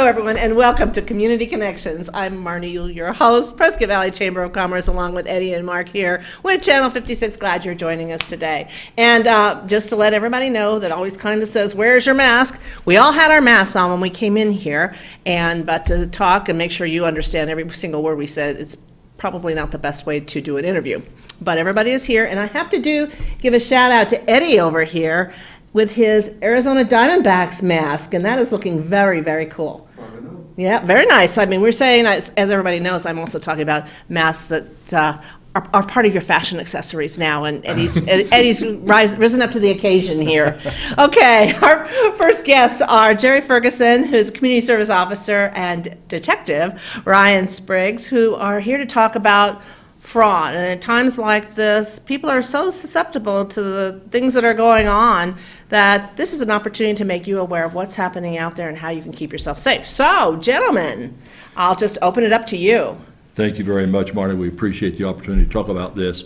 everyone, and welcome to Community Connections. I'm Marnie Yule, your host, Prescott Valley Chamber of Commerce, along with Eddie and Mark here with Channel 56. Glad you're joining us today. And just to let everybody know that always kind of says, where's your mask? We all had our masks on when we came in here, but to talk and make sure you understand every single word we said, it's probably not the best way to do an interview. But everybody is here, and I have to give a shout out to Eddie over here with his Arizona Diamondbacks mask, and that is looking very, very cool. Yeah, very nice. I mean, we're saying, as everybody knows, I'm also talking about masks that are part of your fashion accessories now, and Eddie's risen up to the occasion here. Okay, our first guests are Jerry Ferguson, who's a community service officer, and Detective Ryan Spriggs, who are here to talk about fraud. And at times like this, people are so susceptible to the things that are going on that this is an opportunity to make you aware of what's happening out there and how you can keep yourself safe. So, gentlemen, I'll just open it up to you. Thank you very much, Marty. We appreciate the opportunity to talk about this.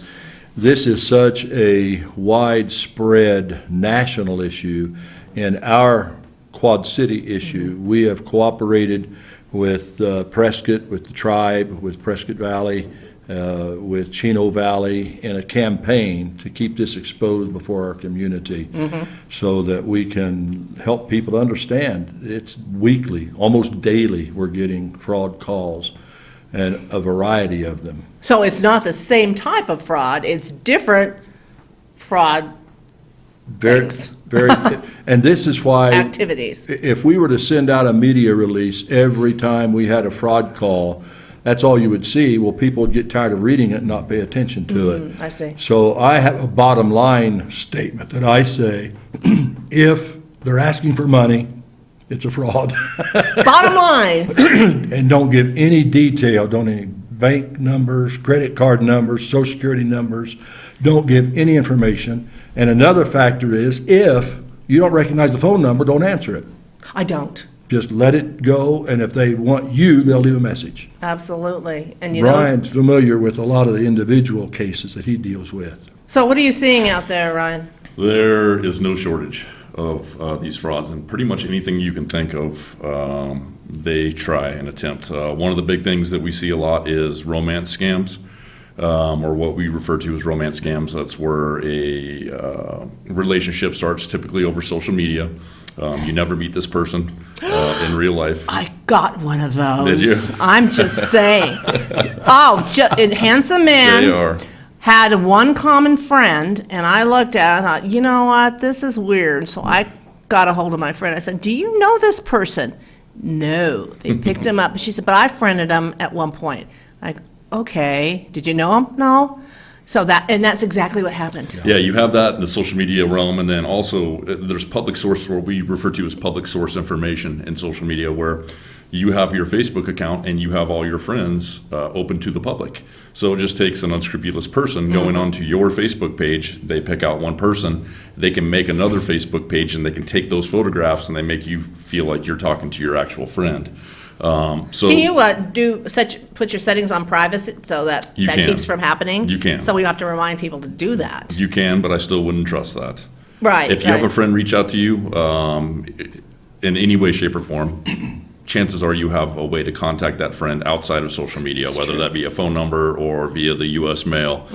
This is such a widespread national issue. In our Quad City issue, we have cooperated with Prescott, with the tribe, with Prescott Valley, with Chino Valley in a campaign to keep this exposed before our community so that we can help people understand. It's weekly, almost daily, we're getting fraud calls and a variety of them. So it's not the same type of fraud, it's different fraud things. And this is why activities. If we were to send out a media release every time we had a fraud call, that's all you would see. Well, people would get tired of reading it and not pay attention to it. I see. So I have a bottom line statement that I say, if they're asking for money, it's a fraud. Bottom line. And don't give any detail, don't any bank numbers, credit card numbers, social security numbers, don't give any information. And another factor is, if you don't recognize the phone number, don't answer it. I don't. Just let it go, and if they want you, they'll leave a message. Absolutely. And Ryan's familiar with a lot of the individual cases that he deals with. So what are you seeing out there, Ryan? There is no shortage of these frauds, and pretty much anything you can think of, they try and attempt. One of the big things that we see a lot is romance scams, or what we refer to as romance scams. That's where a relationship starts, typically over social media. You never meet this person in real life. I got one of those. Did you? I'm just saying. A handsome man. They are. Had one common friend, and I looked at it and thought, you know what, this is weird. So I got a hold of my friend. I said, do you know this person? No. They picked him up. She said, but I friended him at one point. Like, okay. Did you know him? No. So that's exactly what happened. Yeah, you have that in the social media realm, and then also there's public source, what we refer to as public source information in social media, where you have your Facebook account and you have all your friends open to the public. So it just takes an unscrupulous person going onto your Facebook page. They pick out one person, they can make another Facebook page, and they can take those photographs and they make you feel like you're talking to your actual friend. So can you put your settings on privacy so that keeps from happening? You can. So we have to remind people to do that. You can, but I still wouldn't trust that. Right. If you have a friend reach out to you in any way, shape, or form, chances are you have a way to contact that friend outside of social media, whether that be a phone number or via the U.S. mail.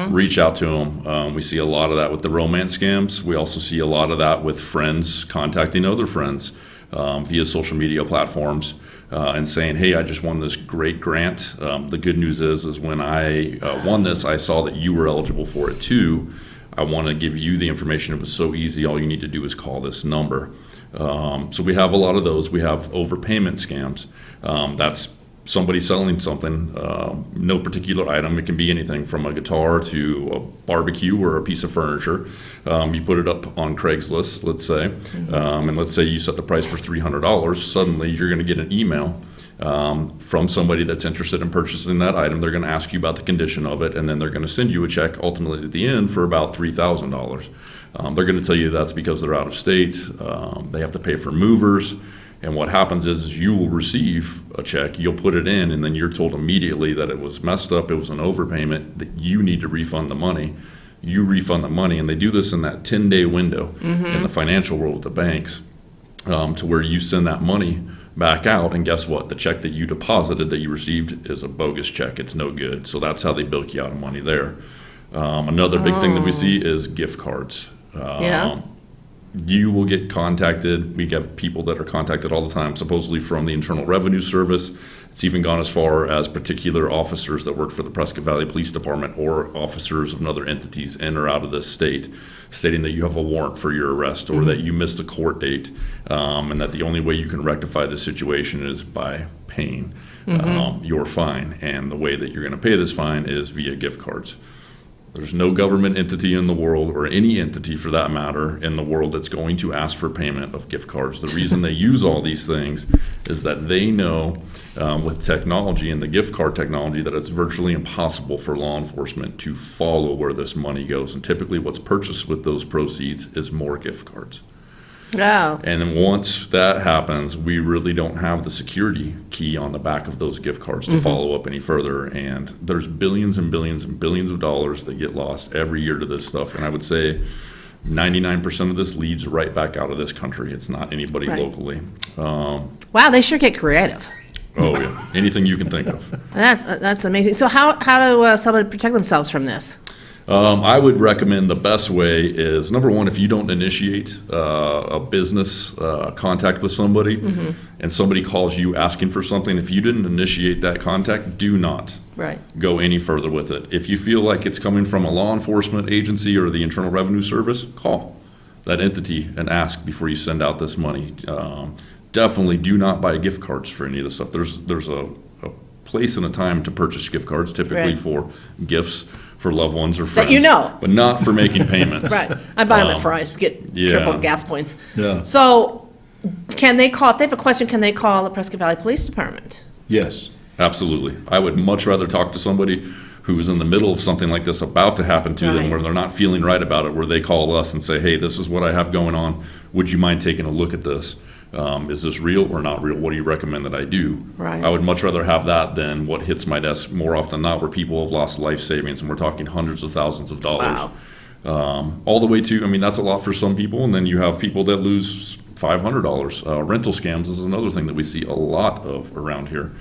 Reach out to them. We see a lot of that with the romance scams. We also see a lot of that with friends contacting other friends via social media platforms. And saying, hey, I just won this great grant. The good news is when I won this, I saw that you were eligible for it too. I want to give you the information. It was so easy. All you need to do is call this number. So we have a lot of those. We have overpayment scams. That's somebody selling something, no particular item. It can be anything from a guitar to a barbecue or a piece of furniture. You put it up on Craigslist, let's say, and let's say you set the price for $300. Suddenly you're going to get an email from somebody that's interested in purchasing that item. They're going to ask you about the condition of it, and then they're going to send you a check ultimately at the end for about $3,000. They're going to tell you that's because they're out of state. They have to pay for movers. And what happens is you will receive a check, you'll put it in, and then you're told immediately that it was messed up, it was an overpayment, that you need to refund the money. You refund the money, and they do this in that 10-day window in the financial world with the banks, to where you send that money back out, and guess what? The check that you deposited that you received is a bogus check. It's no good. So that's how they bilk you out of money there. Another big thing that we see is gift cards. Yeah. You will get contacted. We have people that are contacted all the time, supposedly from the Internal Revenue Service. It's even gone as far as particular officers that work for the Prescott Valley Police Department or officers of other entities in or out of this state, stating that you have a warrant for your arrest or that you missed a court date, and that the only way you can rectify the situation is by paying your fine. And the way that you're going to pay this fine is via gift cards. There's no government entity in the world, or any entity for that matter, in the world that's going to ask for payment of gift cards. The reason they use all these things is that they know with technology and the gift card technology that it's virtually impossible for law enforcement to follow where this money goes. And typically what's purchased with those proceeds is more gift cards. Wow. And then once that happens, we really don't have the security key on the back of those gift cards to follow up any further. And there's billions and billions and billions of dollars that get lost every year to this stuff. And I would say 99% of this leads right back out of this country. It's not anybody locally. Wow, they sure get creative. Oh, yeah. Anything you can think of. That's amazing. So how do someone protect themselves from this? I would recommend the best way is, number one, if you don't initiate a business contact with somebody and somebody calls you asking for something, if you didn't initiate that contact, do not go any further with it. If you feel like it's coming from a law enforcement agency or the Internal Revenue Service, call that entity and ask before you send out this money. Definitely do not buy gift cards for any of this stuff. There's a place and a time to purchase gift cards, typically for gifts for loved ones or friends. That you know. But not for making payments. Right. I buy them at Fry's, get triple gas points. Yeah. So can they call, if they have a question, can they call the Prescott Valley Police Department? Yes. Absolutely. I would much rather talk to somebody who is in the middle of something like this about to happen to them, where they're not feeling right about it, where they call us and say, hey, this is what I have going on. Would you mind taking a look at this? Is this real or not real? What do you recommend that I do? Right. I would much rather have that than what hits my desk more often than not, where people have lost life savings, and we're talking hundreds of thousands of dollars. Wow. All the way to, I mean, that's a lot for some people, and then you have people that lose $500. Rental scams is another thing that we see a lot of around here,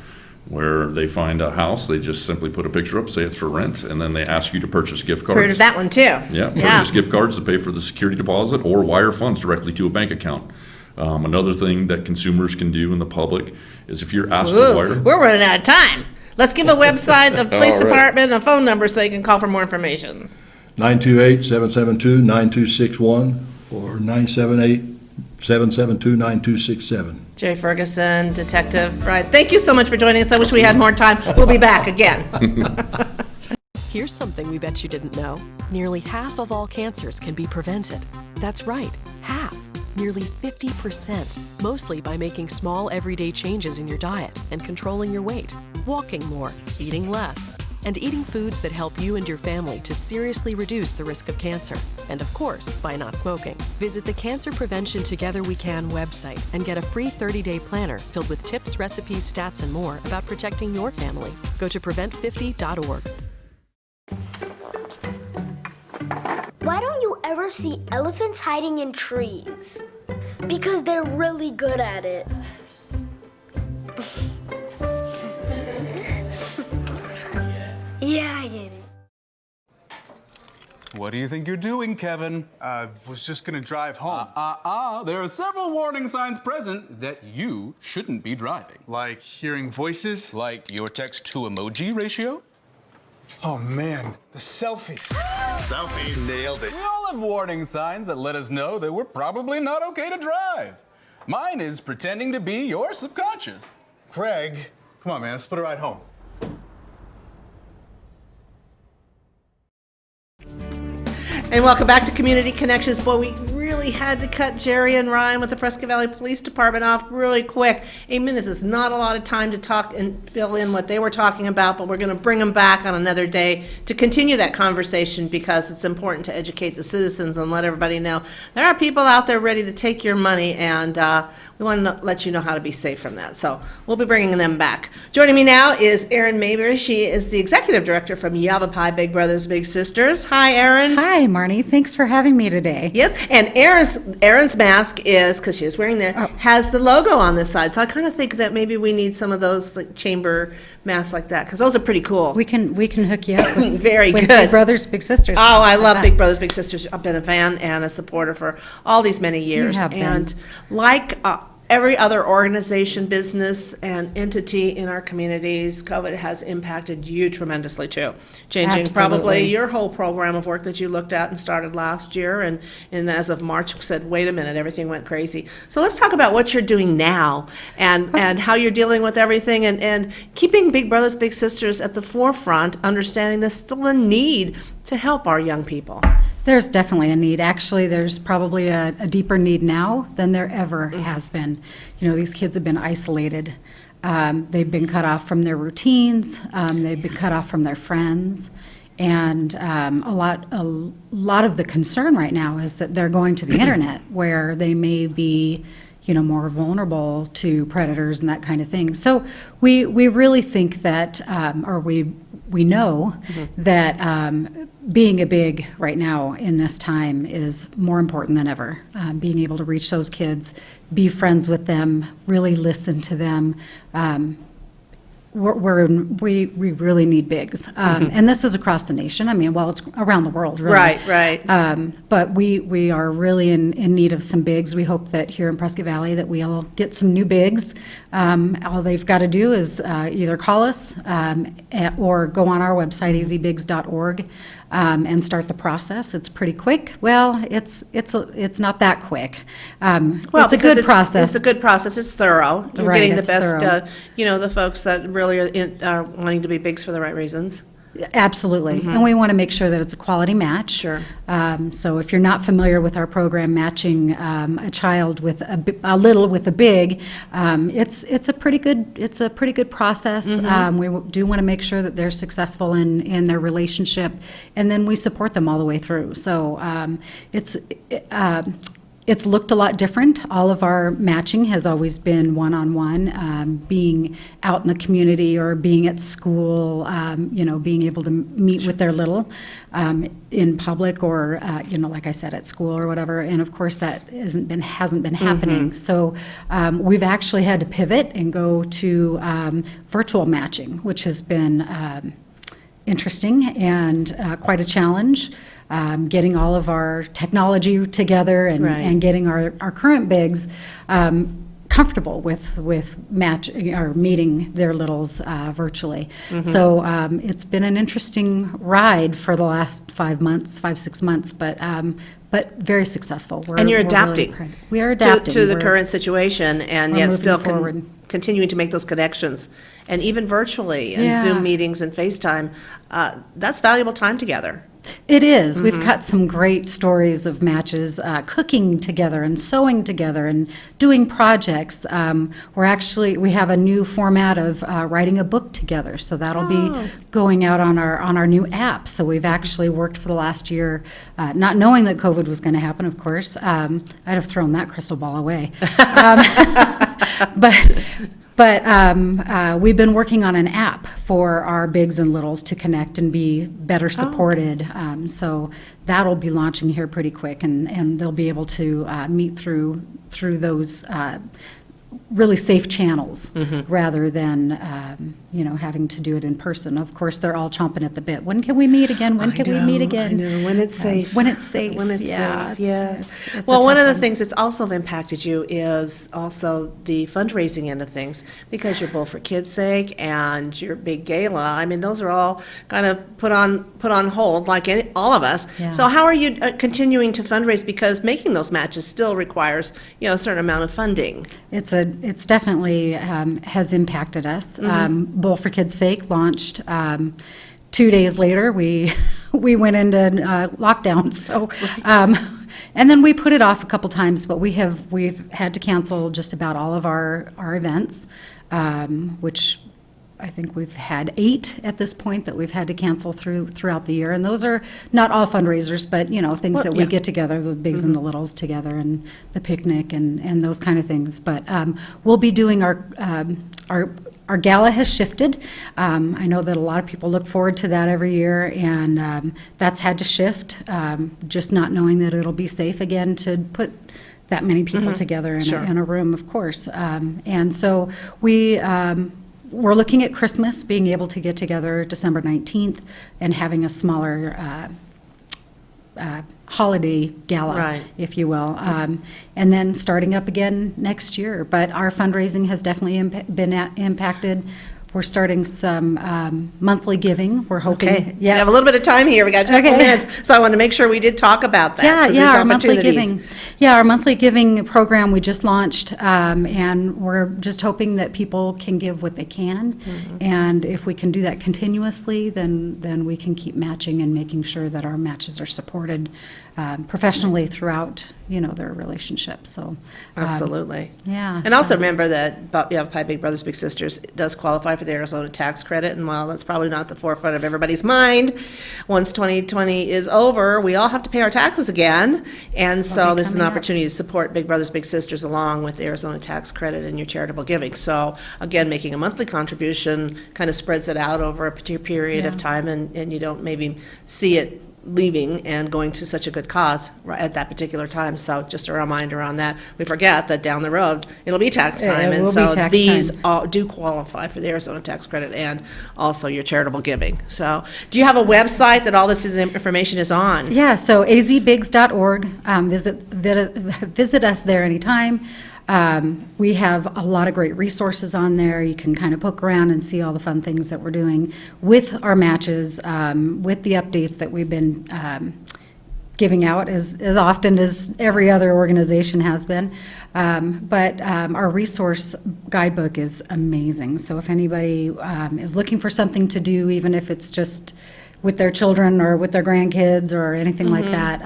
where they find a house, they just simply put a picture up, say it's for rent, and then they ask you to purchase gift cards. Heard of that one too. Yeah, purchase gift cards to pay for the security deposit or wire funds directly to a bank account. Another thing that consumers can do in the public is if you're asked to wire. We're running out of time. Let's give a website, the police All right. department, a phone number so they can call for more information. 928-772-9261 or 978-772-9267. Jerry Ferguson, Detective Brian, thank you so much for joining us. I wish we had more time. We'll be back again. Here's something we bet you didn't know. Nearly half of all cancers can be prevented. That's right, half. Nearly 50%, mostly by making small everyday changes in your diet and controlling your weight, walking more, eating less, and eating foods that help you and your family to seriously reduce the risk of cancer. And of course, by not smoking. Visit the Cancer Prevention Together We Can website and get a free 30-day planner filled with tips, recipes, stats, and more about protecting your family. Go to prevent50.org. Why don't you ever see elephants hiding in trees? Because they're really good at it. Yeah, I get it. What do you think you're doing, Kevin? Was just gonna drive home. There are several warning signs present that you shouldn't be driving. Like hearing voices. Like your text-to-emoji ratio. Oh man, the selfies. Selfie, nailed it. We all have warning signs that let us know that we're probably not okay to drive. Mine is pretending to be your subconscious. Craig, come on man, let's put a ride home. And welcome back to Community Connections. Boy, we really had to cut Jerry and Ryan with the Prescott Valley Police Department off really quick. 8 minutes is not a lot of time to talk and fill in what they were talking about, but we're going to bring them back on another day to continue that conversation because it's important to educate the citizens and let everybody know there are people out there ready to take your money, and we want to let you know how to be safe from that. So we'll be bringing them back. Joining me now is Erin Mayberry. She is the executive director from Yavapai Big Brothers Big Sisters. Hi, Erin. Hi, Marnie. Thanks for having me today. Yes, and Erin's mask is, because she was wearing that, has the logo on this side. So I kind of think that maybe we need some of those like chamber masks like that, because those are pretty cool. We can hook you up with, Very with good. Big Brothers, Big Sisters. Oh, I Like love that. Big Brothers Big Sisters. I've been a fan and a supporter for all these many years. have been. And like every other organization, business, and entity in our communities, COVID has impacted you tremendously too. Changing probably Absolutely. your whole program of work that you looked at and started last year, and as of March said, wait a minute, everything went crazy. So let's talk about what you're doing now and how you're dealing with everything and keeping Big Brothers Big Sisters at the forefront, understanding there's still a need to help our young people. There's definitely a need. Actually, there's probably a deeper need now than there ever has been. You know, these kids have been isolated. They've been cut off from their routines. They've been cut off from their friends. And a lot of the concern right now is that they're going to the internet where they may be, you know, more vulnerable to predators and that kind of thing. So we really think that, or we know that being a big right now in this time is more important than ever. Being able to reach those kids, be friends with them, really listen to them. We really need bigs. And this is across the nation. I mean, well, it's around the world, really. Right. But we are really in need of some bigs. We hope that here in Prescott Valley that we'll get some new bigs. All they've got to do is either call us or go on our website, azbigs.org, and start the process. It's pretty quick. Well, it's not that quick. It's a good process. It's a good process. It's thorough. You're Right, getting the it's best, thorough. the folks that really are wanting to be bigs for the right reasons. Absolutely. And we want to make sure that it's a quality match. Sure. So if you're not familiar with our program, matching a child with a little with a big, it's a pretty good process. We do want to make sure that they're successful in their relationship, and then we support them all the way through. So it's looked a lot different. All of our matching has always been one-on-one, being out in the community or being at school, being able to meet with their little in public or, like I said, at school or whatever. And of course, that hasn't been happening. So we've actually had to pivot and go to virtual matching, which has been interesting and quite a challenge. Getting all of our technology together and, Right. and getting our current bigs comfortable with matching or meeting their littles virtually. So it's been an interesting ride for the last 6 months, but very successful. And you're we're really adapting. proud. We are adapting To the We're- current situation, and we're yet moving still forward. continuing to make those connections. And even virtually, and Yeah. Zoom meetings and FaceTime, that's valuable time together. It is. We've got some great stories of matches, cooking together and sewing together and doing projects. We have a new format of writing a book together, so that'll be going out on our new app. So we've actually worked for the last year, not knowing that COVID was going to happen, of course. I'd have thrown that crystal ball away. But we've been working on an app for our bigs and littles to connect and be better supported. So that'll be launching here pretty quick, and they'll be able to meet through those really safe channels rather than having to do it in person. Of course, they're all chomping at the bit. When can we meet again? When can we meet again? I know, when it's safe. When it's safe. When it's yeah, safe, yeah. it's a Well, one tough of the one. things that's also impacted you is also the fundraising end of things, because you're Bowl for Kids' Sake and your big gala. I mean, those are all kind of put on hold, like all of us. Yeah. So how are you continuing to fundraise? Because making those matches still requires, a certain amount of funding. It's definitely has impacted us. Bowl for Kids' Sake launched 2 days later. We went into lockdown. So, and then we put it off a couple times, but we've had to cancel just about all of our events, which I think we've had 8 at this point that we've had to cancel throughout the year. And those are not all fundraisers, but, things that we get together, the bigs and the littles together, and the picnic and those kind of things. But we'll be doing our gala has shifted. I know that a lot of people look forward to that every year, and that's had to shift, just not knowing that it'll be safe again to put that many people together in a room, of course. And so we're looking at Christmas, being able to get together December 19th and having a smaller holiday gala, Right. if you will, and then starting up again next year. But our fundraising has definitely been impacted. We're starting some monthly giving. We're hoping. Okay, we have a little bit of time here. We got a couple Okay. minutes, so I want to make sure we did talk about that. 'cause there's our monthly opportunities. giving. Yeah, our monthly giving program we just launched, and we're just hoping that people can give what they can. And if we can do that continuously, then we can keep matching and making sure that our matches are supported professionally throughout, their relationship. So Absolutely. yeah. And also remember that Big Brothers Big Sisters does qualify for the Arizona tax credit, and while that's probably not at the forefront of everybody's mind, once 2020 is over, we all have to pay our taxes again, and so this is an coming up. opportunity to support Big Brothers Big Sisters along with the Arizona tax credit and your charitable giving. So again, making a monthly contribution kind of spreads it out over a particular period of time, and you don't maybe see it leaving and going to such a good cause at that particular time. So just a reminder on that. We forget that down the road, it'll be tax time. It And will so be tax these time. all do qualify for the Arizona tax credit and also your charitable giving. So do you have a website that all this information is on? Yeah, so azbigs.org. Visit us there anytime. We have a lot of great resources on there. You can kind of poke around and see all the fun things that we're doing with our matches, with the updates that we've been giving out as often as every other organization has been. But our resource guidebook is amazing. So if anybody is looking for something to do, even if it's just with their children or with their grandkids or anything like that,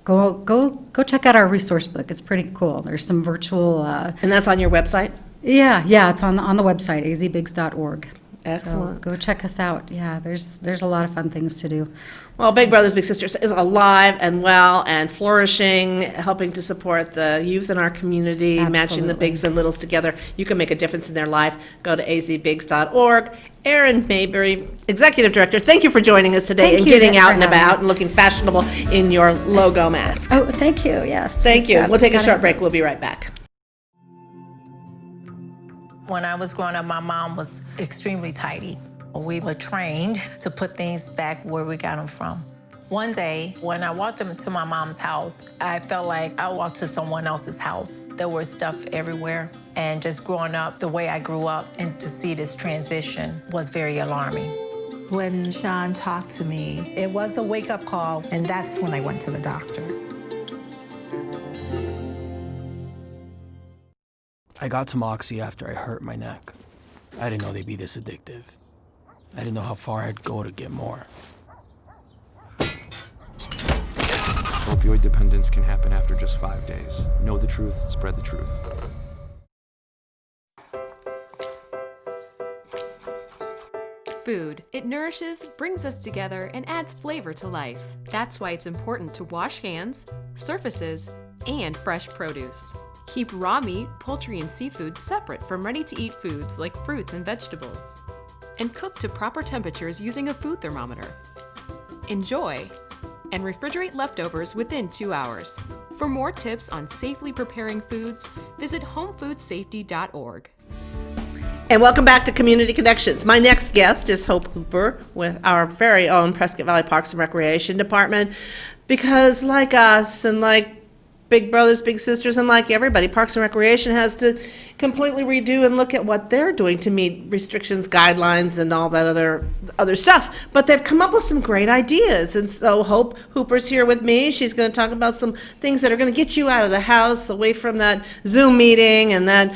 Go check out our resource book. It's pretty cool. There's some virtual. And that's on your website? Yeah, it's on the website azbigs.org. Excellent. So go check us out. Yeah, there's a lot of fun things to do. Well, Big Brothers Big Sisters is alive and well and flourishing, helping to support the youth in our community, matching the Absolutely. bigs and littles together. You can make a difference in their life. Go to azbigs.org. Erin Mayberry, Executive Director, thank you for joining us today Thank and you getting for out and having about us. and looking fashionable in your logo mask. Oh, thank you. Yes. Thank you. We'll take a Gotta short have break. those. We'll be right back. When I was growing up, my mom was extremely tidy. We were trained to put things back where we got them from. One day, when I walked into my mom's house, I felt like I walked to someone else's house. There was stuff everywhere. And just growing up the way I grew up and to see this transition was very alarming. When Sean talked to me, it was a wake-up call, and that's when I went to the doctor. I got some Oxy after I hurt my neck. I didn't know they'd be this addictive. I didn't know how far I'd go to get more. Opioid dependence can happen after just 5 days. Know the truth, spread the truth. Food. It nourishes, brings us together, and adds flavor to life. That's why it's important to wash hands, surfaces, and fresh produce. Keep raw meat, poultry, and seafood separate from ready-to-eat foods like fruits and vegetables. And cook to proper temperatures using a food thermometer. Enjoy! And refrigerate leftovers within 2 hours. For more tips on safely preparing foods, visit homefoodssafety.org. And welcome back to Community Connections. My next guest is Hope Hooper with our very own Prescott Valley Parks and Recreation Department, because like us and like Big Brothers, Big Sisters, and like everybody, Parks and Recreation has to completely redo and look at what they're doing to meet restrictions, guidelines, and all that other stuff. But they've come up with some great ideas. And so Hope Hooper's here with me. She's going to talk about some things that are going to get you out of the house, away from that Zoom meeting and that,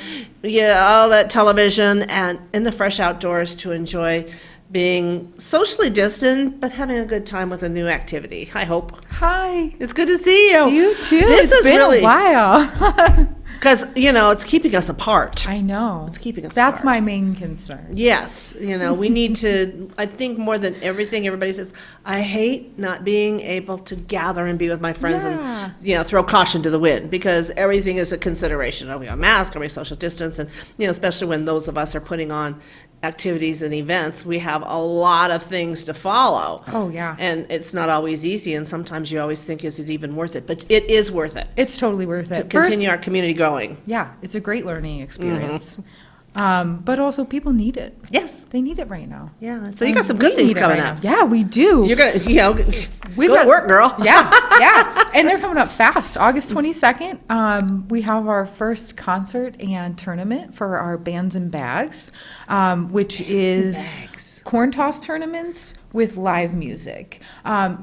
all that television, and in the fresh outdoors to enjoy being socially distant, but having a good time with a new activity. Hi, Hope. Hi. It's good to see you. You too. This It's is been really a while. Because, it's keeping us apart. I know. It's keeping us That's apart. my main concern. Yes, we need to, I think more than everything, everybody says, I hate not being able to gather and be with my friends Yeah. and, throw caution to the wind, because everything is a consideration. Are we on mask? Are we social distance? And, especially when those of us are putting on activities and events, we have a lot of things to follow. Oh, yeah. And it's not always easy, and sometimes you always think, is it even worth it? But it is worth it It's totally worth to it. continue our community going. Yeah, it's a great learning experience. But also, people need it. Yes. They need it right now. Yeah, so you got some good things coming up. Yeah, we do. You're going to, We've go to got- work, girl. Yeah. And they're coming up fast. August 22nd, we have our first concert and tournament for our Bands and Bags, which is corn toss tournaments with live music.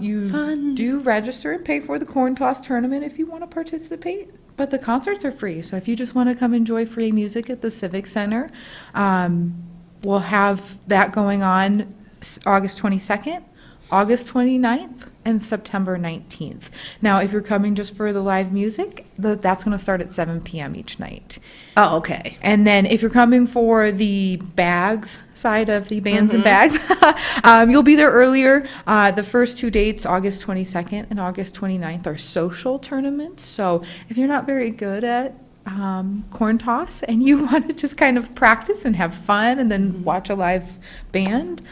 You do register and pay for the corn toss tournament if you want to participate. But the concerts are free, so if you just want to come enjoy free music at the Civic Center, we'll have that going on August 22nd, August 29th, and September 19th. Now, if you're coming just for the live music, that's going to start at 7 p.m. each night. Oh, okay. And then if you're coming for the bags side of the Bands and Bags, you'll be there earlier. The first two dates, August 22nd and August 29th, are social tournaments. So if you're not very good at corn toss and you want to just kind of practice and have fun and then watch a live band,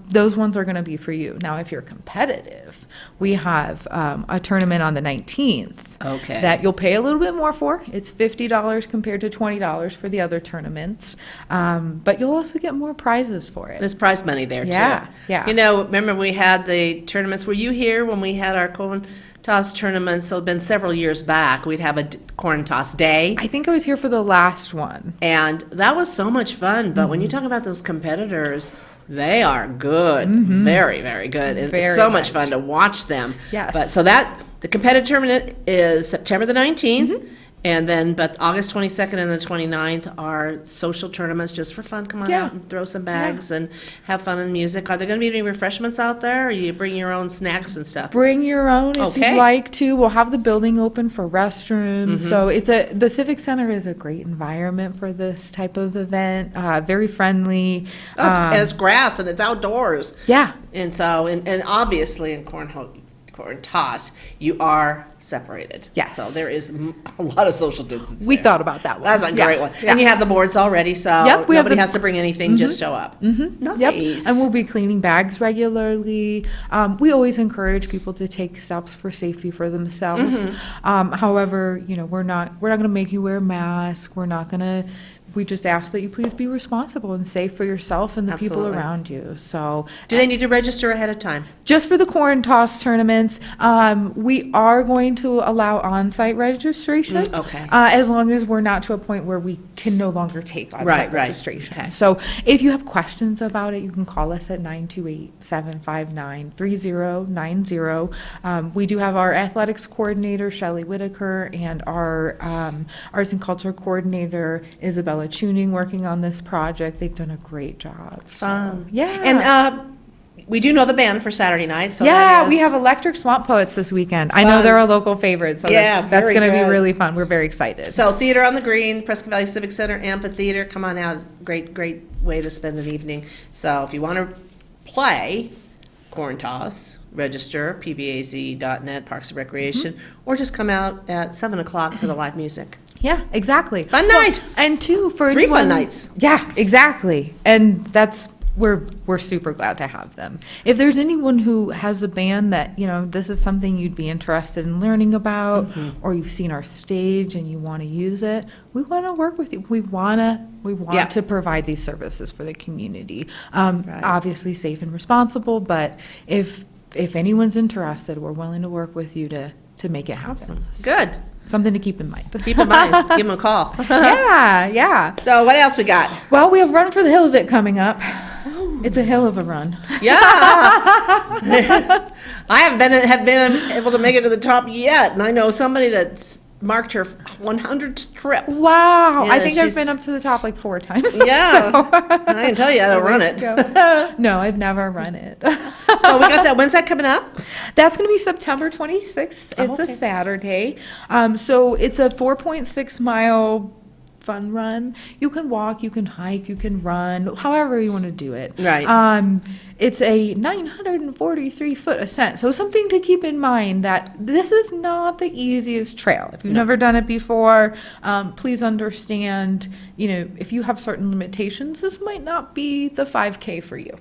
those ones are going to be for you. Now, if you're competitive, we have a tournament on the 19th. Okay. That you'll pay a little bit more for. It's $50 compared to $20 for the other tournaments. But you'll also get more prizes for it. There's prize money there, too. Yeah. Remember we had the tournaments, were you here when we had our corn toss tournaments? So it's been several years back. We'd have a corn toss day. I think I was here for the last one. And that was so much fun. But when you talk about those competitors, they are good. Very, very good. And Very it's so much much. fun to watch them. Yes. But so the competitive tournament is September the 19th. And then, but August 22nd and the 29th are social tournaments just for fun. Come on Yeah. out and throw some bags and have fun and music. Are there going to be any refreshments out there, or you bring your own snacks and stuff? Bring your own if Okay. you'd like to. We'll have the building open for restrooms. So the Civic Center is a great environment for this type of event. Very friendly. Oh, it's grass and it's outdoors. Yeah. And so, and obviously in corn toss, you are separated. Yes. So there is a lot of social distance We there. thought about that one. That's a Yeah. great one. Yeah. And you have the boards already, so Yep, we have nobody the- has to bring anything, just show up. Nice. Yep, and we'll be cleaning bags regularly. We always encourage people to take steps for safety for themselves. However, we're not going to make you wear a mask. We just ask that you please be responsible and safe for yourself and the people Absolutely. around you. So, Do they need to register ahead of time? just for the corn toss tournaments, we are going to allow on-site registration. Okay. As long as we're not to a point where we can no longer take on-site Right. registration. Okay. So if you have questions about it, you can call us at 928-759-3090. We do have our athletics coordinator, Shelley Whitaker, and our arts and culture coordinator, Isabella Tuning, working on this project. They've done a great job. So, yeah. And we do know the band for Saturday night, so yeah, that is, we have Electric Swamp Poets this weekend. I know Fun. they're a local favorite, so Yeah, that's very going to be good. really fun. We're very excited. So Theater on the Green, Prescott Valley Civic Center, Amphitheater, come on out. Great way to spend an evening. So if you want to play corn toss, register, pvaz.net, Parks and Recreation, or just come out at 7 o'clock for the live music. Yeah, exactly. Fun night. And two, for 3 fun anyone- nights. Yeah, exactly. And we're super glad to have them. If there's anyone who has a band that, this is something you'd be interested in learning about, or you've seen our stage and you want to use it, we want to work with you. We want Yeah. to provide these services for the community. Obviously safe and responsible, but if anyone's interested, we're willing to work with you to make it happen. So, Good. something to keep in mind. Keep in mind. Give them a call. Yeah. So what else we got? Well, we have Run for the Hill of It coming up. It's a hill of a run. Yeah. I haven't been able to make it to the top yet, and I know somebody that's marked her 100th trip. Wow. Yeah, I think I've she's- been up to the top like 4 times. Yeah. So- I can tell you how to run Ways it. to go. No, I've never run it. So we got that. When's that coming up? That's going to be September 26th. Oh, It's okay. a Saturday. So it's a 4.6 mile fun run. You can walk, you can hike, you can run, however you want to do it. Right. It's a 943 foot ascent. So something to keep in mind that this is not the easiest trail. If you've never done it before, please understand, if you have certain limitations, this might not be the 5K for you.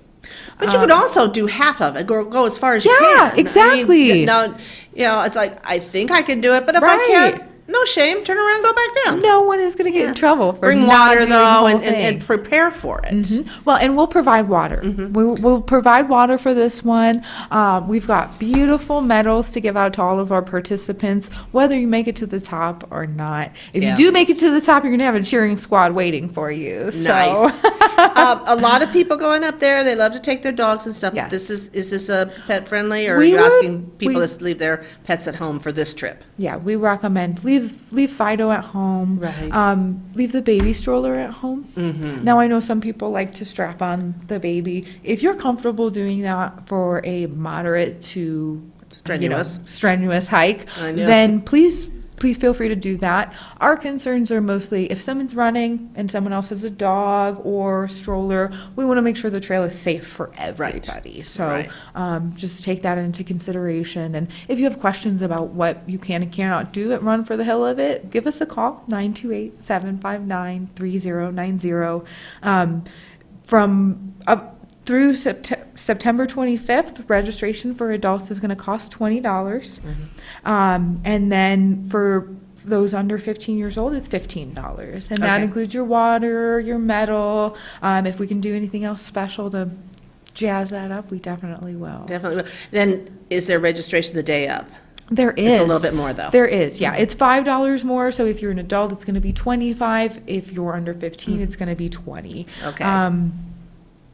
But you could also do half of it, go as far as you can. Yeah, exactly. It's like, I think I can do it, but if I Right. can't, no shame, turn around, go back down. No one is going to get in trouble for Bring not water, doing the though, whole and thing. prepare for it. Well, and we'll provide water. We'll provide water for this one. We've got beautiful medals to give out to all of our participants, whether you make it to the top or not. If Yeah. you do make it to the top, you're going to have a cheering squad waiting for you. So. Nice. A lot of people going up there, they love to take their dogs and stuff. Yes. Is this a pet friendly, or are We you would- asking people we- to leave their pets at home for this trip? Yeah, we recommend leave Fido at home. Right. Leave the baby stroller at home. Now I know some people like to strap on the baby. If you're comfortable doing that for a moderate to strenuous hike, I know. then please feel free to do that. Our concerns are mostly if someone's running and someone else has a dog or stroller, we want to make sure the trail is safe for everybody. So Right. just take that into consideration. And if you have questions about what you can and cannot do at Run for the Hill of It, give us a call, 928-759-3090. From up through September 25th, registration for adults is going to cost $20. And then for those under 15 years old, it's $15. And that Okay. includes your water, your medal. If we can do anything else special to jazz that up, we definitely will. Definitely. Then is there registration the day of? There is. It's a little bit more, though. There is, yeah. It's $5 more. So if you're an adult, it's going to be $25. If you're under 15, it's going to be $20. Okay.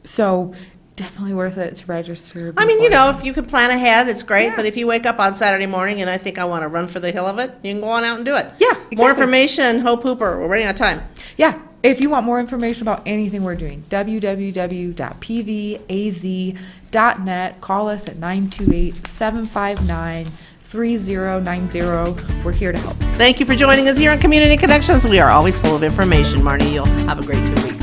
So definitely worth it to register. I mean, before. if you can plan ahead, it's great, but if you wake up on Saturday morning and I think I want to run for the hill of it, you can go on out and do it. Yeah, More exactly. information, Hope Hooper, we're running out of time. Yeah. If you want more information about anything we're doing, www.pvaz.net. Call us at 928-759-3090. We're here to help. Thank you for joining us here on Community Connections. We are always full of information, Marnie. You'll have a great 2 weeks.